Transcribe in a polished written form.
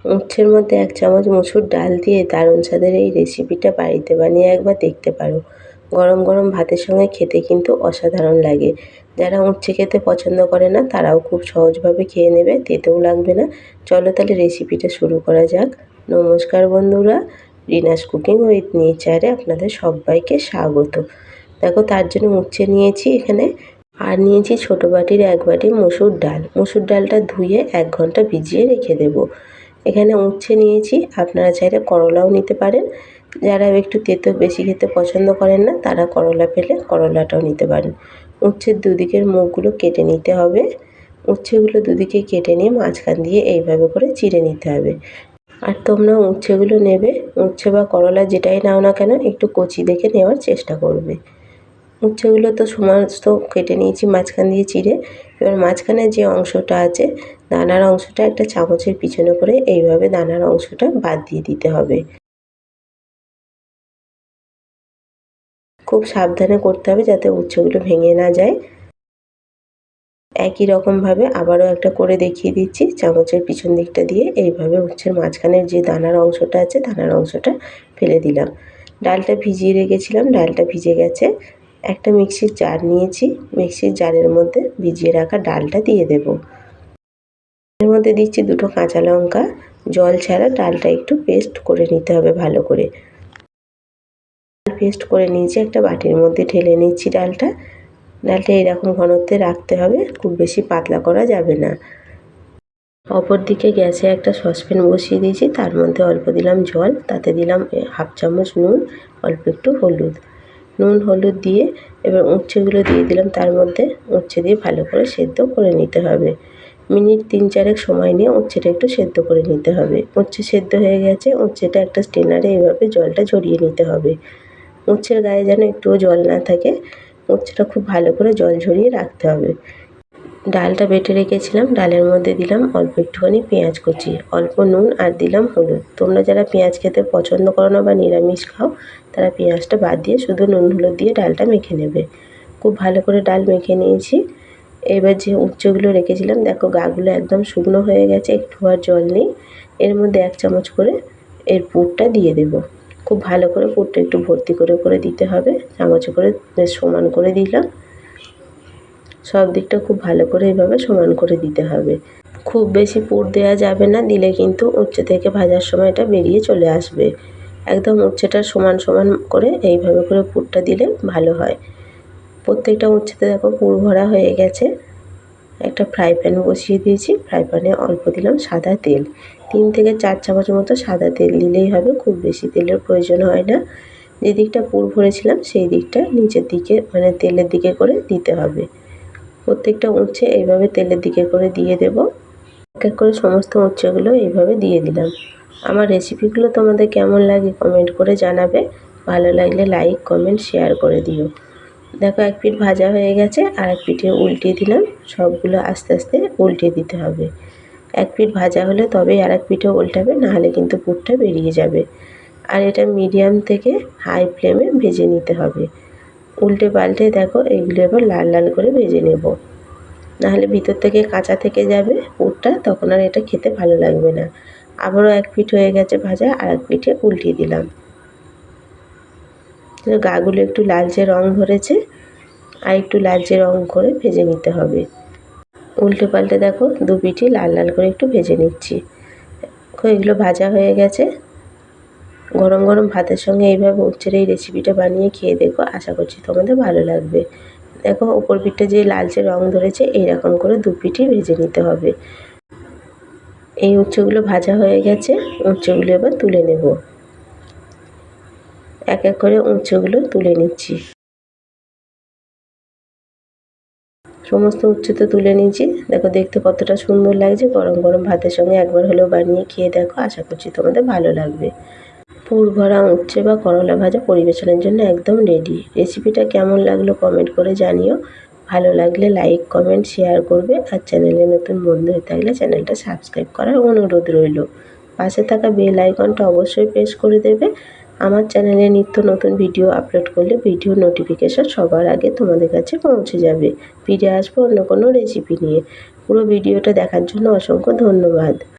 উচ্ছের মধ্যে 1 চামচ মসুর ডাল দিয়ে দারুণ স্বাদের এই রেসিপিটা বাড়িতে বানিয়ে একবার দেখতে পারো। গরম গরম ভাতের সঙ্গে খেতে কিন্তু অসাধারণ লাগে। যারা উচ্ছে খেতে পছন্দ করে না তারাও খুব সহজভাবে খেয়ে নেবে, তেতেও লাগবে না। চলো তাহলে রেসিপিটা শুরু করা যাক। নমস্কার বন্ধুরা, রিনাস কুকিং উইথ নেচারে আপনাদের সবাইকে স্বাগত। দেখো তার জন্য উচ্ছে নিয়েছি এখানে, আর নিয়েছি ছোটো বাটির 1 বাটি মসুর ডাল। মসুর ডালটা ধুয়ে 1 ঘন্টা ভিজিয়ে রেখে দেবো। এখানে উচ্ছে নিয়েছি, আপনারা চাইলে করলাও নিতে পারেন। যারা একটু তেতো বেশি খেতে পছন্দ করেন না তারা করলা পেলে করলাটাও নিতে পারেন। উচ্ছের দুদিকের মুখগুলো কেটে নিতে হবে। উচ্ছেগুলো দুদিকে কেটে নিয়ে মাঝখান দিয়ে এইভাবে করে চিড়ে নিতে হবে। আর তোমরা উচ্ছেগুলো নেবে, উচ্ছে বা করলা যেটাই নাও না কেন একটু কচি দেখে নেওয়ার চেষ্টা করবে। উচ্ছেগুলো তো সমস্ত কেটে নিয়েছি মাঝখান দিয়ে চিড়ে। এবার মাঝখানে যে অংশটা আছে, দানার অংশটা একটা চামচের পিছনে করে এইভাবে দানার অংশটা বাদ দিয়ে দিতে হবে। খুব সাবধানে করতে হবে যাতে উচ্ছেগুলো ভেঙে না যায়। একই রকমভাবে আবারও একটা করে দেখিয়ে দিচ্ছি। চামচের পিছন দিকটা দিয়ে এইভাবে উচ্ছের মাঝখানের যে দানার অংশটা আছে দানার অংশটা ফেলে দিলাম। ডালটা ভিজিয়ে রেখেছিলাম, ডালটা ভিজে গেছে। একটা মিক্সির জার নিয়েছি, মিক্সির জারের মধ্যে ভিজিয়ে রাখা ডালটা দিয়ে দেব। এর মধ্যে দিচ্ছি 2টো কাঁচা লঙ্কা। জল ছাড়া ডালটা একটু পেস্ট করে নিতে হবে ভালো করে। পেস্ট করে নিয়েছি, একটা বাটির মধ্যে ঢেলে নিচ্ছি ডালটা। ডালটা এরকম ঘনত্বে রাখতে হবে, খুব বেশি পাতলা করা যাবে না। অপর দিকে গ্যাসে একটা সসপ্যান বসিয়ে দিয়েছি, তার মধ্যে অল্প দিলাম জল, তাতে দিলাম 1/2 চামচ নুন, অল্প একটু হলুদ। নুন হলুদ দিয়ে এবার উচ্ছেগুলো দিয়ে দিলাম তার মধ্যে। উচ্ছে দিয়ে ভালো করে সেদ্ধ করে নিতে হবে। মিনিট 3-4 সময় নিয়ে উচ্ছেটা একটু সেদ্ধ করে নিতে হবে। উচ্ছে সেদ্ধ হয়ে গেছে, উচ্ছেটা একটা স্ট্রেনারে এইভাবে জলটা ঝরিয়ে নিতে হবে। উচ্ছের গায়ে যেন একটুও জল না থাকে, উচ্ছেটা খুব ভালো করে জল ঝরিয়ে রাখতে হবে। ডালটা বেটে রেখেছিলাম, ডালের মধ্যে দিলাম অল্প একটুখানি পেঁয়াজ কুচি, অল্প নুন আর দিলাম হলুদ। তোমরা যারা পেঁয়াজ খেতে পছন্দ করো না বা নিরামিষ খাও তারা পেঁয়াজটা বাদ দিয়ে শুধু নুন হলুদ দিয়ে ডালটা মেখে নেবে। খুব ভালো করে ডাল মেখে নিয়েছি। এবার যে উচ্ছেগুলো রেখেছিলাম দেখো গাগুলো একদম শুকনো হয়ে গেছে, একটু আর জল নেই। এর মধ্যে 1 চামচ করে এর পুরটা দিয়ে দেব। খুব ভালো করে পুরটা একটু ভর্তি করে করে দিতে হবে, চামচে করে সমান করে দিলাম। সব দিকটা খুব ভালো করে এইভাবে সমান করে দিতে হবে। খুব বেশি পুর দেওয়া যাবে না, দিলে কিন্তু উচ্ছে থেকে ভাজার সময় এটা বেরিয়ে চলে আসবে। একদম উচ্ছেটা সমান সমান করে এইভাবে করে পুরটা দিলে ভালো হয়। প্রত্যেকটা উচ্ছেতে দেখো পুর ভরা হয়ে গেছে। একটা ফ্রাই প্যান বসিয়ে দিয়েছি, ফ্রাই প্যানে অল্প দিলাম সাদা তেল। 3 থেকে 4 চামচ মতো সাদা তেল দিলেই হবে, খুব বেশি তেলের প্রয়োজন হয় না। যে দিকটা পুর ভরেছিলাম সেই দিকটা নিচের দিকে মানে তেলের দিকে করে দিতে হবে। প্রত্যেকটা উচ্ছে এইভাবে তেলের দিকে করে দিয়ে দেব। এক এক করে সমস্ত উচ্ছেগুলো এইভাবে দিয়ে দিলাম। আমার রেসিপিগুলো তোমাদের কেমন লাগে কমেন্ট করে জানাবে। ভালো লাগলে লাইক কমেন্ট শেয়ার করে দিও। দেখো এক পিঠ ভাজা হয়ে গেছে, আর এক পিঠে উল্টিয়ে দিলাম। সবগুলো আস্তে আস্তে উল্টে দিতে হবে। এক পিঠ ভাজা হলে তবেই আর এক পিঠে উল্টাবে, নাহলে কিন্তু পুরটা বেরিয়ে যাবে। আর এটা মিডিয়াম থেকে হাই ফ্লেমে ভেজে নিতে হবে। উল্টে পাল্টে দেখো এইগুলো এবার লাল লাল করে ভেজে নেব, নাহলে ভিতর থেকে কাঁচা থেকে যাবে পুরটা, তখন আর এটা খেতে ভালো লাগবে না। আবারও এক পিঠ হয়ে গেছে ভাজা, আর এক পিঠে উল্টিয়ে দিলাম। গাগুলো একটু লালচে রং ধরেছে, আর একটু লালচে রং করে ভেজে নিতে হবে। উল্টে পাল্টে দেখো দু পিঠই লাল লাল করে একটু ভেজে নিচ্ছি। এগুলো ভাজা হয়ে গেছে। গরম গরম ভাতের সঙ্গে এইভাবে উচ্ছের এই রেসিপিটা বানিয়ে খেয়ে দেখো, আশা করছি তোমাদের ভালো লাগবে। দেখো উপর পিঠটা যে লালচে রং ধরেছে এইরকম করে দু পিঠই ভেজে নিতে হবে। এই উচ্ছেগুলো ভাজা হয়ে গেছে, উচ্ছেগুলো এবার তুলে নেব। এক এক করে উচ্ছেগুলো তুলে নিচ্ছি। সমস্ত উচ্ছে তো তুলে নিয়েছি। দেখো দেখতে কতটা সুন্দর লাগছে। গরম গরম ভাতের সঙ্গে একবার হলেও বানিয়ে খেয়ে দেখো, আশা করছি তোমাদের ভালো লাগবে। পুর ভরা উচ্ছে বা করলা ভাজা পরিবেশনের জন্য একদম রেডি। রেসিপিটা কেমন লাগলো কমেন্ট করে জানিও। ভালো লাগলে লাইক কমেন্ট শেয়ার করবে, আর চ্যানেলে নতুন বন্ধু হয়ে থাকলে চ্যানেলটা সাবস্ক্রাইব করার অনুরোধ রইল। পাশে থাকা বেল আইকনটা অবশ্যই প্রেস করে দেবে। আমার চ্যানেলে নিত্য নতুন ভিডিও আপলোড করলে ভিডিও নোটিফিকেশন সবার আগে তোমাদের কাছে পৌঁছে যাবে। ফিরে আসবো অন্য কোনো রেসিপি নিয়ে। পুরো ভিডিওটা দেখার জন্য অসংখ্য ধন্যবাদ।